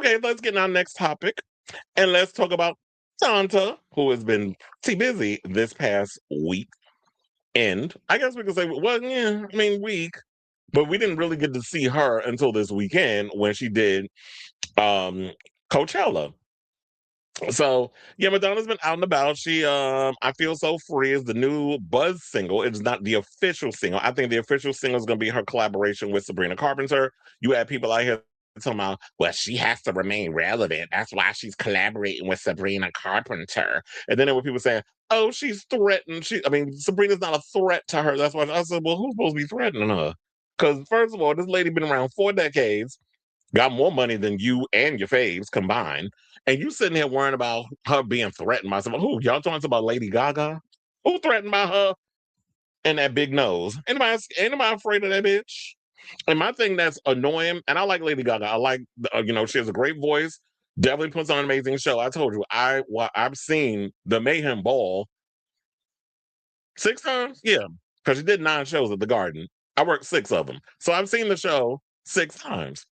Okay, let's get in our next topic and let's talk about Santa, who has been pretty busy this past week. And I guess we could say, well, yeah, I mean, week, but we didn't really get to see her until this weekend when she did um Coachella. So yeah, Madonna's been out and about. She I Feel So Free is the new Buzz single. It's not the official single. I think the official single is gonna be her collaboration with Sabrina Carpenter. You had people out here talking about, well, she has to remain relevant. That's why she's collaborating with Sabrina Carpenter. And then there were people saying, oh, she's threatened. Sabrina's not a threat to her. That's why I said, well, who's supposed to be threatening her? Because first of all, this lady been around 4 decades, got more money than you and your faves combined, and you sitting here worrying about her being threatened by someone. Who y'all talking about? Lady Gaga? Who threatened by her and that big nose? Anybody afraid of that bitch? And my thing that's annoying, and I like Lady Gaga. I like, she has a great voice. Definitely puts on an amazing show. I told you, I've seen the Mayhem Ball 6 times. Yeah, because she did 9 shows at the Garden. I worked 6 of them, so I've seen the show 6 times.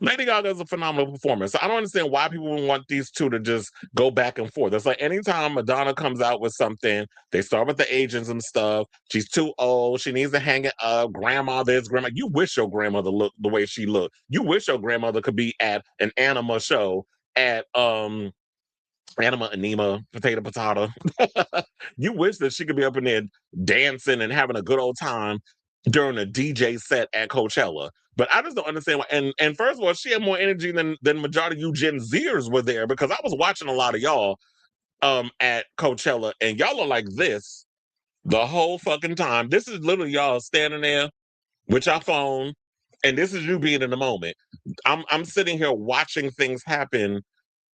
Lady Gaga is a phenomenal performer. So I don't understand why people want these two to just go back and forth. It's like anytime Madonna comes out with something, they start with the agents and stuff. She's too old. She needs to hang it up. Grandma this, grandma. You wish your grandmother looked the way she looked. You wish your grandmother could be at an anima show at Anima Anima Potato. You wish that she could be up in there dancing and having a good old time during a DJ set at Coachella. But I just don't understand why. And first of all, she had more energy than majority of you Gen Zers were there, because I was watching a lot of y'all at Coachella, and y'all are like this the whole fucking time. This is literally y'all standing there with your phone, and this is you being in the moment. I'm sitting here watching things happen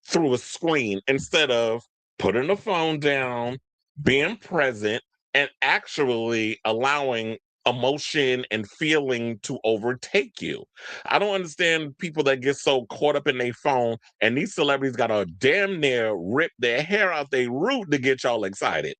through a screen instead of putting the phone down, being present, and actually allowing emotion and feeling to overtake you. I don't understand people that get so caught up in their phone, and these celebrities got to damn near rip their hair out their root to get y'all excited.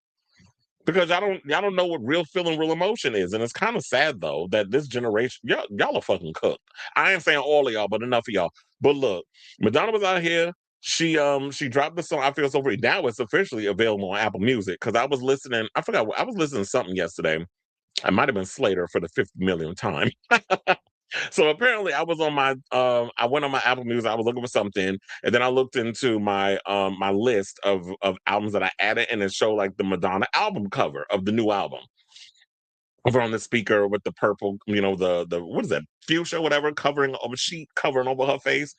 Because y'all don't know what real feeling, real emotion is. And it's kind of sad though that this generation, y'all are fucking cooked. I ain't saying all of y'all, but enough of y'all. But look, Madonna was out here. She dropped the song I Feel So Free. Now it's officially available on Apple Music. Because I was listening, I was listening to something yesterday. I might have been Slater for the 50 millionth time. So apparently I went on my Apple Music, I was looking for something, and then I looked into my list of albums that I added, and it showed like the Madonna album cover of the new album over on the speaker with the purple, the what is that, fuchsia, whatever, covering of a sheet covering over her face.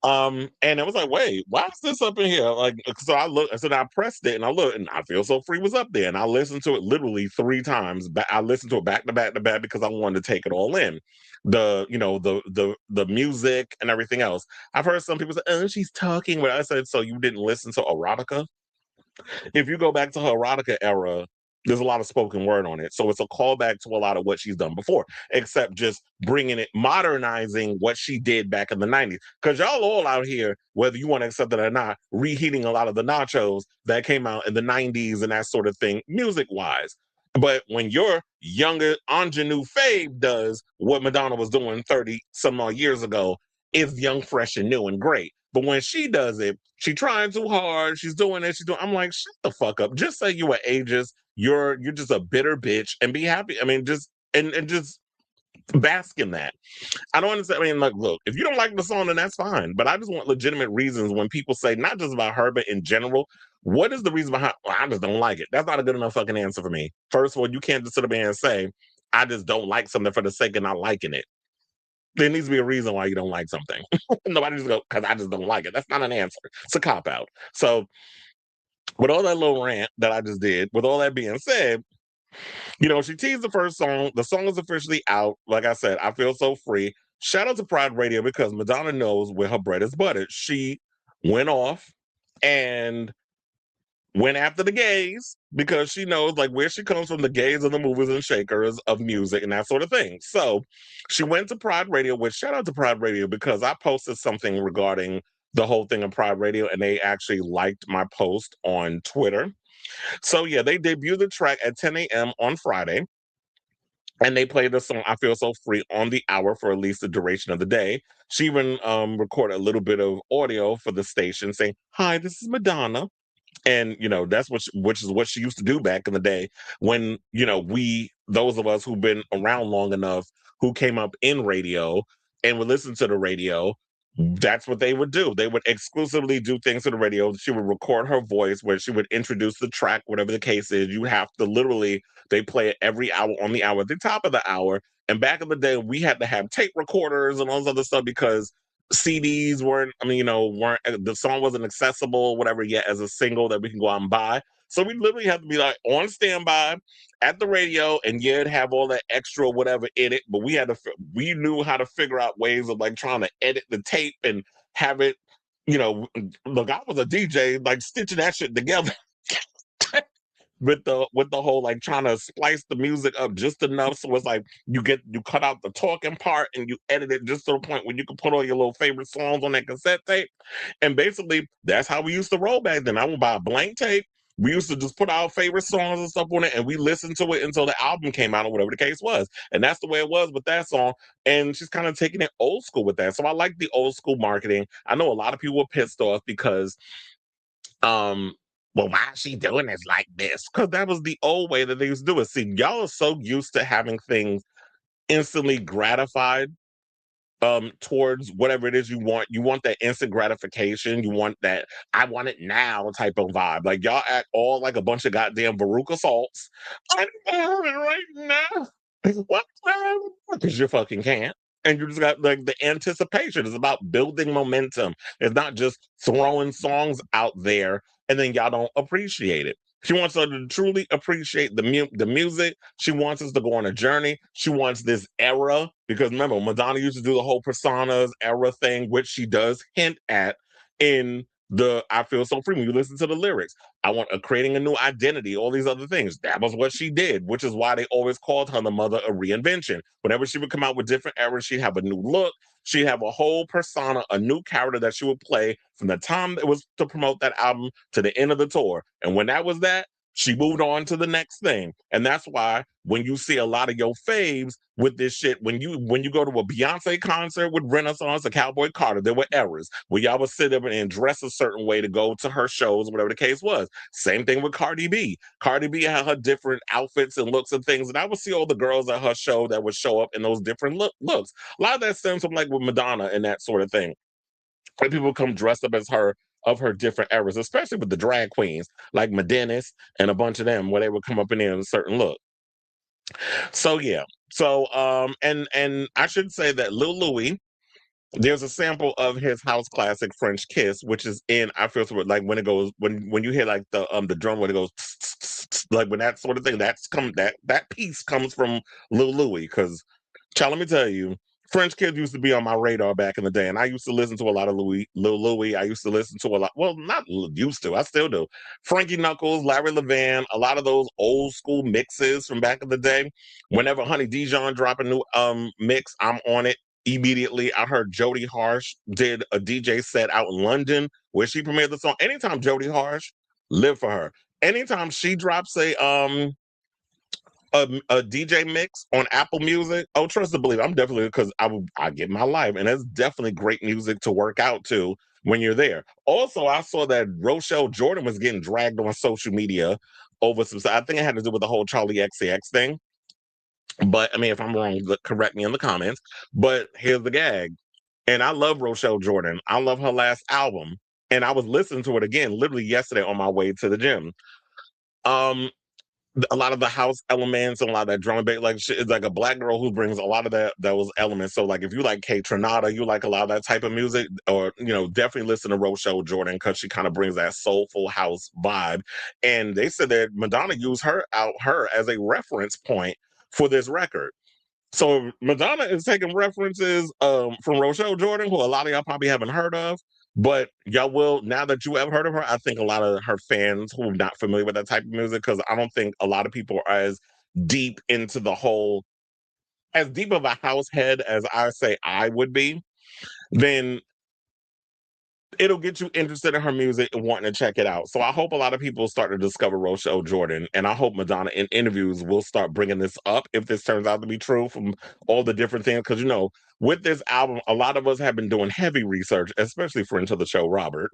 And it was like, wait, why is this up in here? Like, so I looked, so I pressed it and I looked, and I Feel So Free was up there. And I listened to it literally 3 times. I listened to it back to back to back because I wanted to take it all in. The music and everything else. I've heard some people say, oh, she's talking. But I said, so you didn't listen to Erotica? If you go back to her Erotica era, there's a lot of spoken word on it. So it's a callback to a lot of what she's done before, except just bringing it, modernizing what she did back in the 90s. Because y'all all out here, whether you want to accept it or not, reheating a lot of the nachos that came out in the 90s and that sort of thing, music wise. But when your younger ingenue fave does what Madonna was doing 30 some odd years ago, it's young, fresh, and new and great. But when she does it, she trying too hard. She's doing it. She's doing. I'm like, shut the fuck up. Just say you were ageist. You're just a bitter bitch, and be happy. I mean, just and just bask in that. I don't understand. I mean, like, look, if you don't like the song, then that's fine. But I just want legitimate reasons when people say, not just about her, but in general. What is the reason behind? Well, I just don't like it. That's not a good enough fucking answer for me. First of all, you can't just sit up there and say, I just don't like something for the sake of not liking it. There needs to be a reason why you don't like something. Nobody just go, because I just don't like it. That's not an answer. It's a cop out. So, with all that little rant that I just did, with all that being said, she teased the first song. The song is officially out. Like I said, I Feel So Free. Shout out to Pride Radio, because Madonna knows where her bread is buttered. She went off and went after the gays, because she knows like where she comes from, the gays and the movers and shakers of music and that sort of thing. So she went to Pride Radio, which shout out to Pride Radio, because I posted something regarding the whole thing of Pride Radio, and they actually liked my post on Twitter. So yeah, they debuted the track at 10 a.m. on Friday. And they played the song "I Feel So Free" on the hour for at least the duration of the day. She even recorded a little bit of audio for the station saying, "Hi, this is Madonna." And that's which is what she used to do back in the day when we, those of us who've been around long enough, who came up in radio and would listen to the radio. That's what they would do. They would exclusively do things to the radio. She would record her voice where she would introduce the track, whatever the case is. You have to literally, they play it every hour on the hour, at the top of the hour. And back in the day, we had to have tape recorders and all this other stuff because CDs weren't, weren't, the song wasn't accessible, whatever, yet as a single that we can go out and buy. So we literally have to be like on standby at the radio, and yeah, it'd have all that extra whatever in it. But we knew how to figure out ways of like trying to edit the tape and have it, you know, look, I was a DJ, like stitching that shit together with the whole like trying to splice the music up just enough so it's like you cut out the talking part and you edit it just to the point where you can put all your little favorite songs on that cassette tape. And basically that's how we used to roll back then. I would buy a blank tape. We used to just put our favorite songs and stuff on it and we listened to it until the album came out or whatever the case was. And that's the way it was with that song. And she's kind of taking it old school with that. So I like the old school marketing. I know a lot of people were pissed off because um, well, why is she doing this like this? Because that was the old way that they used to do it. See, y'all are so used to having things instantly gratified towards whatever it is you want. You want that instant gratification. You want that I want it now type of vibe. Like y'all act all like a bunch of goddamn Veruca salts. I want it right now. What? Because you fucking can't. And you just got like the anticipation. It's about building momentum. It's not just throwing songs out there and then y'all don't appreciate it. She wants us to truly appreciate the music. She wants us to go on a journey. She wants this era because remember, Madonna used to do the whole personas era thing, which she does hint at in the "I Feel So Free." When you listen to the lyrics, I want creating a new identity, all these other things. That was what she did, which is why they always called her the mother of reinvention. Whenever she would come out with different eras, she'd have a new look. She'd have a whole persona, a new character that she would play from the time it was to promote that album to the end of the tour. And when that was that, she moved on to the next thing. And that's why when you see a lot of your faves with this shit, when you go to a Beyonce concert with Renaissance or Cowboy Carter, there were errors where y'all would sit up and dress a certain way to go to her shows, whatever the case was. Same thing with Cardi B. Cardi B had her different outfits and looks and things, and I would see all the girls at her show that would show up in those different looks. A lot of that stems from like with Madonna and that sort of thing. Where people come dressed up as her of her different eras, especially with the drag queens like Madonna and a bunch of them, where they would come up in there in a certain look. So yeah. So and I should say that Lil Louis, there's a sample of his house classic French Kiss, which is in I Feel So like when it goes when you hear like the drum when it goes like when that sort of thing that piece comes from Lil Louis because child, let me tell you, French Kids used to be on my radar back in the day, and I used to listen to a lot of Lil Louis. I used to listen to a lot. Well, not used to. I still do. Frankie Knuckles, Larry Levan, a lot of those old school mixes from back in the day. Whenever Honey Dijon drop a new mix, I'm on it immediately. I heard Jodie Harsh did a DJ set out in London where she premiered the song. Anytime Jodie Harsh, live for her. Anytime she drops a DJ mix on Apple Music, oh, trust and believe, I'm definitely because I get my life, and it's definitely great music to work out to when you're there. Also, I saw that Rochelle Jordan was getting dragged on social media over some. I think it had to do with the whole Charlie XCX thing. But I mean, if I'm wrong, correct me in the comments. But here's the gag, and I love Rochelle Jordan. I love her last album, and I was listening to it again literally yesterday on my way to the gym. Um, a lot of the house elements and a lot of that drum and bass, like it's like a black girl who brings a lot of those elements. So like if you like Kate Trinata, you like a lot of that type of music, or definitely listen to Rochelle Jordan because she kind of brings that soulful house vibe. And they said that Madonna used her as a reference point for this record. So Madonna is taking references from Rochelle Jordan, who a lot of y'all probably haven't heard of. But y'all will, now that you have heard of her, I think a lot of her fans who are not familiar with that type of music, because I don't think a lot of people are as deep into the whole, as deep of a house head as I say I would be, then it'll get you interested in her music and wanting to check it out. So I hope a lot of people start to discover Rochelle Jordan, and I hope Madonna in interviews will start bringing this up if this turns out to be true from all the different things. Because with this album, a lot of us have been doing heavy research, especially for Into the Show, Robert.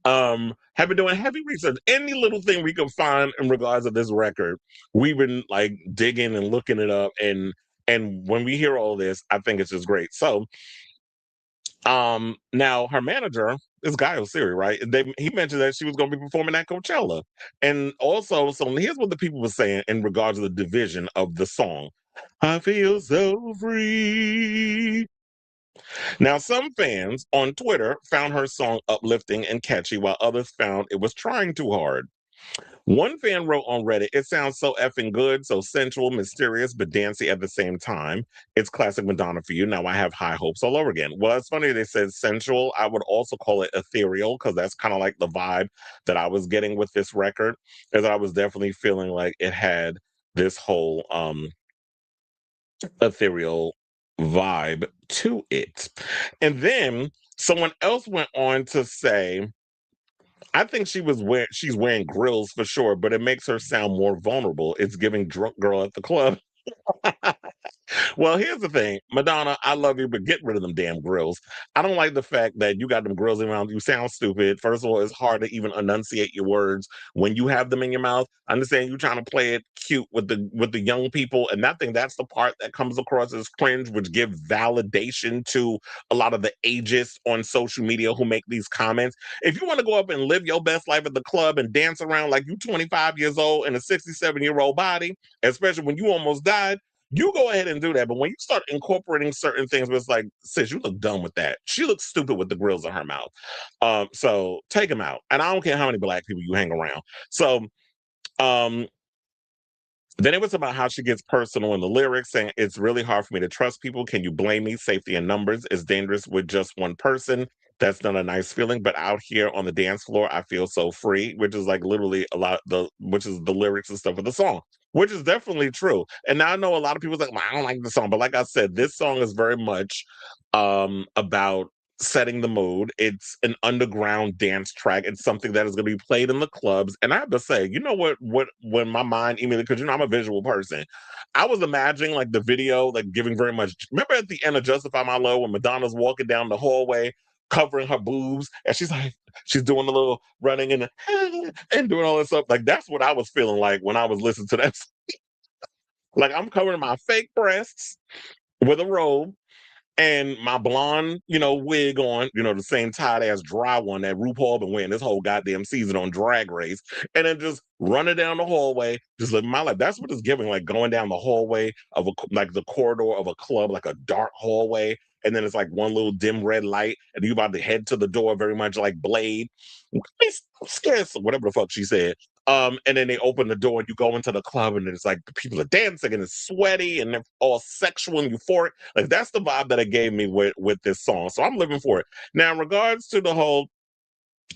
Have been doing heavy research. Any little thing we can find in regards to this record, we've been like digging and looking it up. And when we hear all this, I think it's just great. So now her manager is Guy Osiri, right? He mentioned that she was going to be performing at Coachella, and also, so here's what the people were saying in regards to the division of the song. I feel so free. Now, some fans on Twitter found her song uplifting and catchy, while others found it was trying too hard. One fan wrote on Reddit, "It sounds so effing good, so sensual, mysterious, but dancey at the same time. It's classic Madonna for you. Now I have high hopes all over again." Well, it's funny they said sensual. I would also call it ethereal because that's kind of like the vibe that I was getting with this record, is that I was definitely feeling like it had this whole ethereal vibe to it. And then someone else went on to say, I think she's wearing grills for sure, but it makes her sound more vulnerable. It's giving drunk girl at the club. Well, here's the thing, Madonna, I love you, but get rid of them damn grills. I don't like the fact that you got them grills around. You sound stupid. First of all, it's hard to even enunciate your words when you have them in your mouth. I understand you trying to play it cute with the young people, and I think that's the part that comes across as cringe, which give validation to a lot of the ages on social media who make these comments. If you want to go up and live your best life at the club and dance around like you 25 years old in a 67-year-old body, especially when you almost died, you go ahead and do that. But when you start incorporating certain things, it's like, sis, you look dumb with that. She looks stupid with the grills in her mouth. So take them out. And I don't care how many black people you hang around. So um, then it was about how she gets personal in the lyrics, saying, "It's really hard for me to trust people. Can you blame me? Safety in numbers is dangerous with just one person. That's not a nice feeling. But out here on the dance floor, I feel so free," which is like literally which is the lyrics and stuff of the song, which is definitely true. And now I know a lot of people like, "Well, I don't like the song," but like I said, this song is very much about setting the mood. It's an underground dance track. It's something that is going to be played in the clubs. And I have to say, you know what when my mind immediately, because I'm a visual person, I was imagining like the video, like giving very much. Remember at the end of Justify My Love when Madonna's walking down the hallway covering her boobs and she's doing a little running and doing all this stuff. Like that's what I was feeling like when I was listening to that. Like I'm covering my fake breasts with a robe and my blonde, wig on, the same tight ass dry one that RuPaul been wearing this whole goddamn season on Drag Race, and then just running down the hallway, just living my life. That's what it's giving, like going down the hallway of like the corridor of a club, like a dark hallway, and then it's like one little dim red light, and you about to head to the door, very much like Blade. Scarce, whatever the fuck she said. And then they open the door and you go into the club and it's like people are dancing and it's sweaty and they're all sexual and euphoric. Like that's the vibe that it gave me with this song. So I'm living for it. Now, in regards to the whole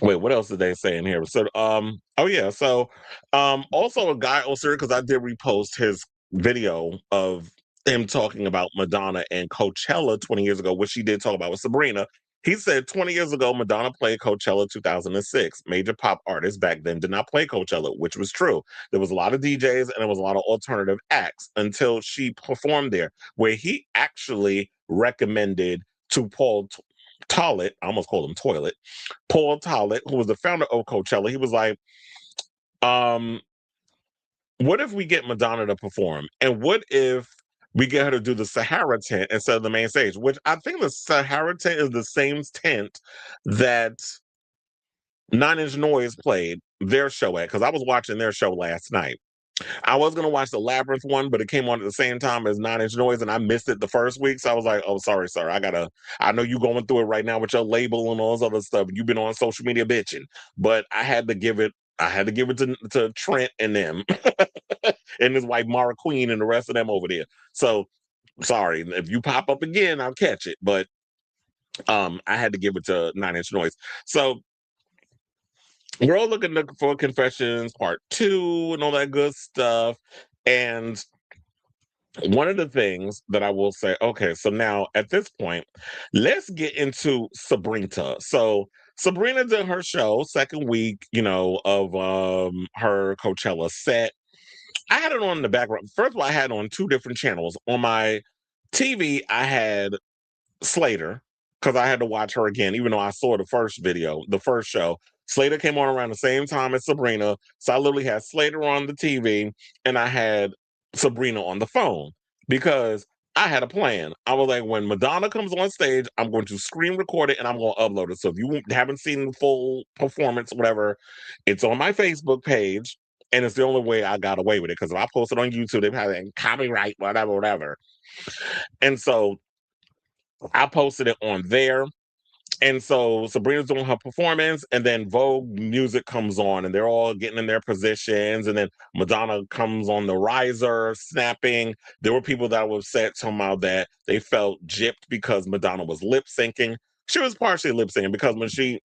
wait, what else did they say in here? So oh yeah, so also a guy Osir, because I did repost his video of him talking about Madonna and Coachella 20 years ago, which she did talk about with Sabrina. He said 20 years ago, Madonna played Coachella 2006. Major pop artists back then did not play Coachella, which was true. There was a lot of DJs and there was a lot of alternative acts until she performed there, where he actually recommended to Paul Tollett, I almost called him Toilet, Paul Tollett, who was the founder of Coachella. He was like, um, what if we get Madonna to perform? And what if we get her to do the Sahara tent instead of the main stage? Which I think the Sahara tent is the same tent that Nine Inch Noise played their show at, because I was watching their show last night. I was gonna watch the Labyrinth one, but it came on at the same time as Nine Inch Noise, and I missed it the first week. So I was like, "Oh, sorry, sir. I know you going through it right now with your label and all this other stuff. You've been on social media bitching, but I had to give it. I had to give it to Trent and them, and his wife Mara Queen and the rest of them over there. So sorry if you pop up again, I'll catch it. But I had to give it to Nine Inch Noise. So we're all looking for Confessions Part 2 and all that good stuff. And one of the things that I will say, okay, so now at this point, let's get into Sabrina. So Sabrina did her show, second week, of her Coachella set. I had it on in the background. First of all, I had it on two different channels. On my TV, I had Slater, because I had to watch her again, even though I saw the first video, the first show. Slater came on around the same time as Sabrina. So I literally had Slater on the TV and I had Sabrina on the phone because I had a plan. I was like, when Madonna comes on stage, I'm going to screen record it and I'm going to upload it. So if you haven't seen the full performance, whatever, it's on my Facebook page. And it's the only way I got away with it because if I post it on YouTube, they've had it copyright, whatever, whatever. And so I posted it on there. And so Sabrina's doing her performance, and then Vogue music comes on, and they're all getting in their positions. And then Madonna comes on the riser, snapping. There were people that were upset somehow that they felt gypped because Madonna was lip syncing. She was partially lip syncing because when she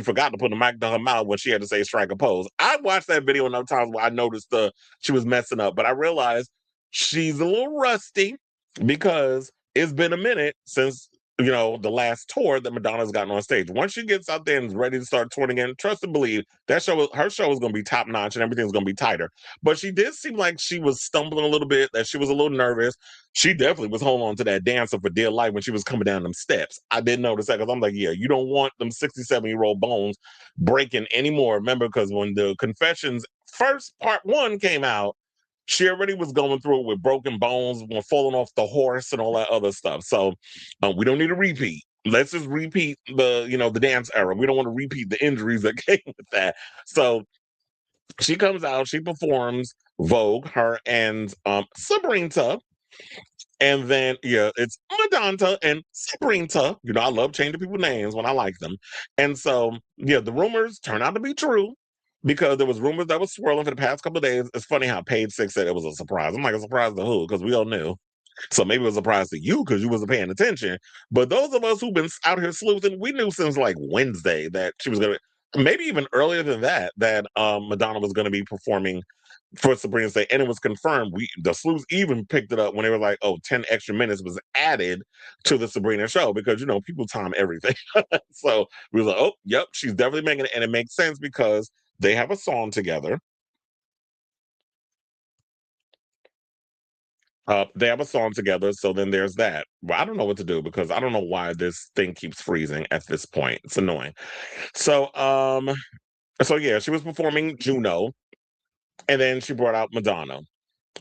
forgot to put the mic to her mouth when she had to say strike a pose. I watched that video enough times where I noticed she was messing up, but I realized she's a little rusty because it's been a minute since the last tour that Madonna's gotten on stage. Once she gets out there and is ready to start touring again, trust and believe her show is going to be top notch and everything's going to be tighter. But she did seem like she was stumbling a little bit, that she was a little nervous. She definitely was holding on to that dancer for dear life when she was coming down them steps. I did notice that because I'm like, yeah, you don't want them 67-year-old bones breaking anymore. Remember, because when the Confessions first part one came out, she already was going through it with broken bones, falling off the horse and all that other stuff. So we don't need a repeat. Let's just repeat the dance era. We don't want to repeat the injuries that came with that. So she comes out, she performs Vogue, her and Sabrina. And then, it's Madonna and Sabrina. I love changing people's names when I like them. And so, the rumors turn out to be true because there was rumors that was swirling for the past couple of days. It's funny how Page Six said it was a surprise. I'm like, a surprise to who? Because we all knew. So maybe it was a surprise to you because you wasn't paying attention. But those of us who've been out here sleuthing, we knew since like Wednesday that she was going to, maybe even earlier than that, that Madonna was going to be performing for Sabrina's Day, and it was confirmed. The sleuths even picked it up when they were like, "Oh, 10 extra minutes was added to the Sabrina show," because people time everything. So we were like, "Oh, yep, she's definitely making it," and it makes sense because they have a song together. They have a song together, so then there's that. Well, I don't know what to do because I don't know why this thing keeps freezing at this point. It's annoying. So, so yeah, she was performing Juno, and then she brought out Madonna.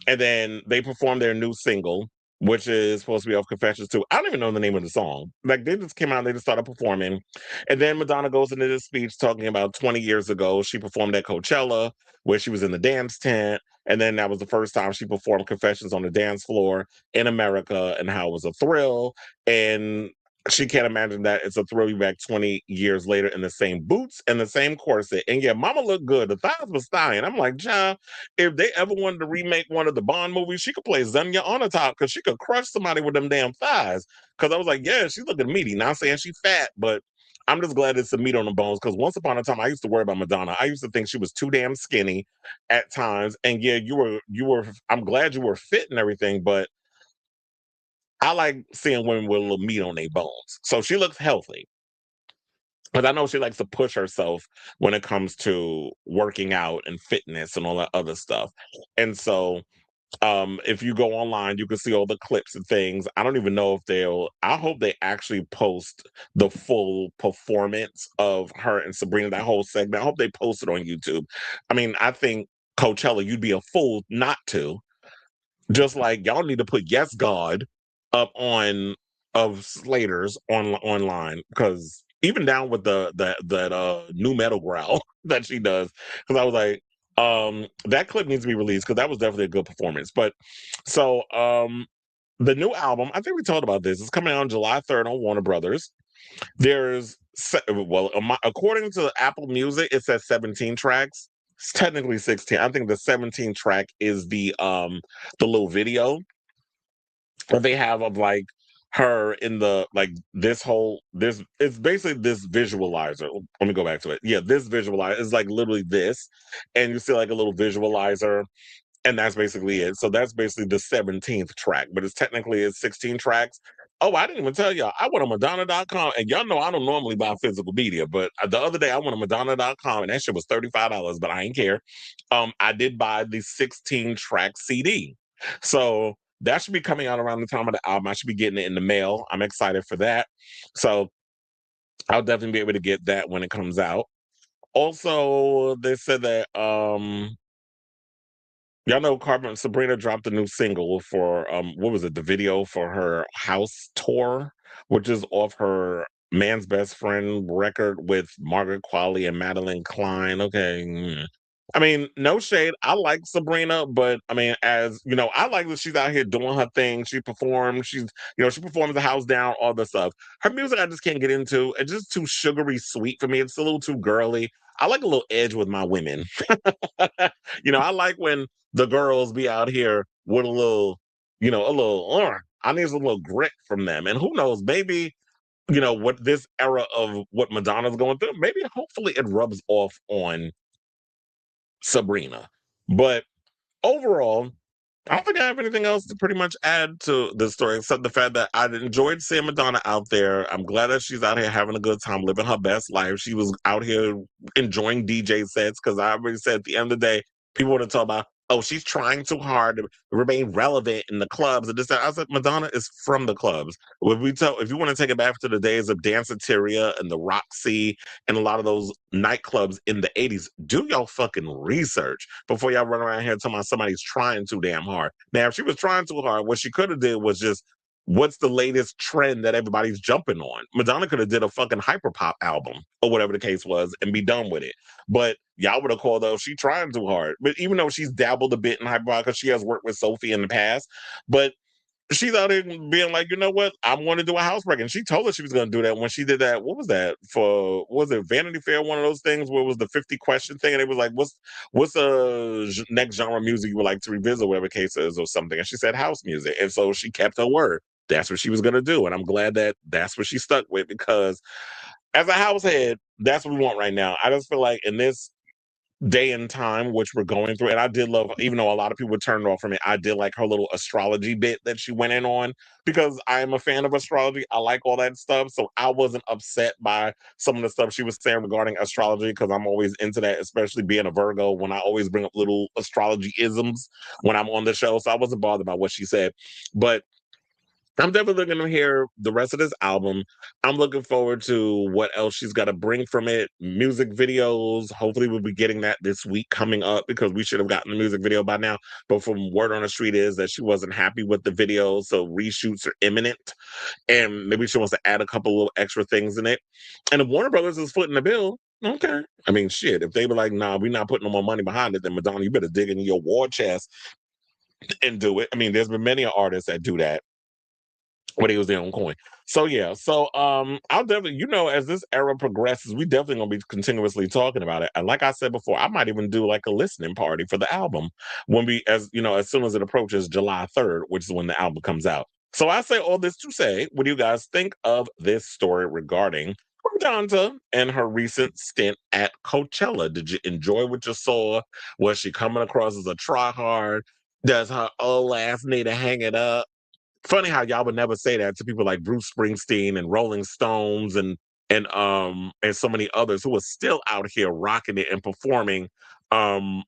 And then they performed their new single, which is supposed to be off Confessions too. I don't even know the name of the song. Like they just came out, they just started performing. And then Madonna goes into this speech talking about 20 years ago. She performed at Coachella, where she was in the dance tent. And then that was the first time she performed Confessions on the dance floor in America and how it was a thrill. And she can't imagine that it's a thrill you back 20 years later in the same boots and the same corset. And yeah, mama looked good. The thighs was dying. I'm like, child, if they ever wanted to remake one of the Bond movies, she could play Zenya on the top because she could crush somebody with them damn thighs. Because I was like, yeah, she's looking meaty. Not saying she's fat, but I'm just glad it's the meat on the bones. Because once upon a time, I used to worry about Madonna. I used to think she was too damn skinny at times. And yeah, you were. I'm glad you were fit and everything, but I like seeing women with a little meat on their bones. So she looks healthy. But I know she likes to push herself when it comes to working out and fitness and all that other stuff. And so if you go online, you can see all the clips and things. I don't even know if I hope they actually post the full performance of her and Sabrina, that whole segment. I hope they post it on YouTube. I mean, I think Coachella, you'd be a fool not to. Just like y'all need to put Yes God up on of Slater's online, because even down with that new metal growl that she does, because I was like, that clip needs to be released because that was definitely a good performance. But so the new album, I think we talked about this. It's coming out on July 3rd on Warner Brothers. According to Apple Music, it says 17 tracks. It's technically 16. I think the 17 track is the little video that they have of like her in the like this it's basically this visualizer. Let me go back to it. Yeah, this visualizer is like literally this, and you see like a little visualizer And that's basically it. So that's basically the 17th track, but it's 16 tracks. Oh, I didn't even tell y'all. I went on Madonna.com, and y'all know I don't normally buy physical media, but the other day I went on Madonna.com, and that shit was $35, but I ain't care. I did buy the 16 track CD. So that should be coming out around the time of the album. I should be getting it in the mail. I'm excited for that. So I'll definitely be able to get that when it comes out. Also, they said that y'all know Carmen Sabrina dropped a new single for what was it, the video for her house tour, which is off her Man's Best Friend record with Margaret Qualley and Madeline Klein. Okay. I mean, no shade. I like Sabrina, but I mean, as you know, I like that she's out here doing her thing. She performs, she performs the house down, all the stuff. Her music I just can't get into. It's just too sugary sweet for me. It's a little too girly. I like a little edge with my women. I like when the girls be out here with I need a little grit from them. And who knows, maybe, what this era of what Madonna's going through, maybe hopefully it rubs off on Sabrina. But overall, I don't think I have anything else to pretty much add to the story except the fact that I enjoyed seeing Madonna out there. I'm glad that she's out here having a good time, living her best life. She was out here enjoying DJ sets because I already said at the end of the day, people want to talk about, oh, she's trying too hard to remain relevant in the clubs. And this, that. I said, Madonna is from the clubs. If you want to take it back to the days of Danceteria and the Roxy and a lot of those nightclubs in the 80s, do y'all fucking research before y'all run around here talking about somebody's trying too damn hard. Now, if she was trying too hard, what she could have did was just, what's the latest trend that everybody's jumping on? Madonna could have did a fucking hyperpop album or whatever the case was and be done with it. But y'all would have called her, she trying too hard. But even though she's dabbled a bit in hyperpop because she has worked with Sophie in the past, but she's out here being like, you know what? I want to do a house break. And she told us she was going to do that when she did that. What was that for? Was it Vanity Fair? One of those things where it was the 50 question thing. And it was like, what's the next genre of music you would like to revisit, whatever case is or something. And she said house music. And so she kept her word. That's what she was going to do. And I'm glad that that's what she stuck with because as a house head, that's what we want right now. I just feel like in this day and time which we're going through. And I did love, even though a lot of people turned off from it, I did like her little astrology bit that she went in on because I am a fan of astrology. I like all that stuff. So I wasn't upset by some of the stuff she was saying regarding astrology because I'm always into that, especially being a Virgo, when I always bring up little astrology isms when I'm on the show. So I wasn't bothered by what she said. But I'm definitely looking to hear the rest of this album. I'm looking forward to what else she's got to bring from it. Music videos. Hopefully, we'll be getting that this week coming up because we should have gotten the music video by now. But from word on the street is that she wasn't happy with the video, so reshoots are imminent, and maybe she wants to add a couple little extra things in it. And if Warner Brothers is footing the bill, okay. I mean, shit. If they were like, "Nah, we're not putting no more money behind it," then Madonna, you better dig into your war chest and do it. I mean, there's been many artists that do that when he was there on coin. So yeah, I'll definitely, as this era progresses, we definitely gonna be continuously talking about it. And like I said before, I might even do like a listening party for the album when as soon as it approaches July 3rd, which is when the album comes out. So I say all this to say, what do you guys think of this story regarding Donda and her recent stint at Coachella? Did you enjoy what you saw? Was she coming across as a tryhard? Does her old ass need to hang it up? Funny how y'all would never say that to people like Bruce Springsteen and Rolling Stones and so many others who are still out here rocking it and performing um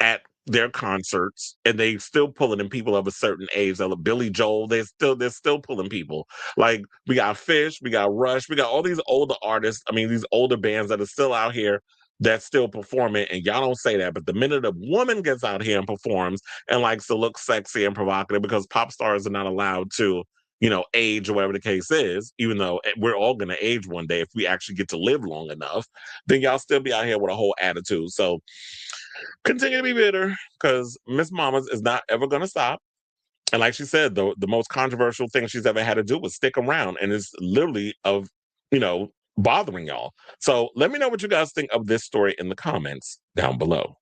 at their concerts, and they still pulling in people of a certain age. Like Billy Joel, they're still pulling people. Like we got Fish, we got Rush, we got all these older artists. I mean, these older bands that are still out here that's still performing, and y'all don't say that. But the minute a woman gets out here and performs and likes to look sexy and provocative, because pop stars are not allowed to, age or whatever the case is, even though we're all going to age one day if we actually get to live long enough, then y'all still be out here with a whole attitude. So continue to be bitter because Miss Mamas is not ever going to stop. And like she said, the most controversial thing she's ever had to do was stick around, and it's literally of bothering y'all. So let me know what you guys think of this story in the comments down below.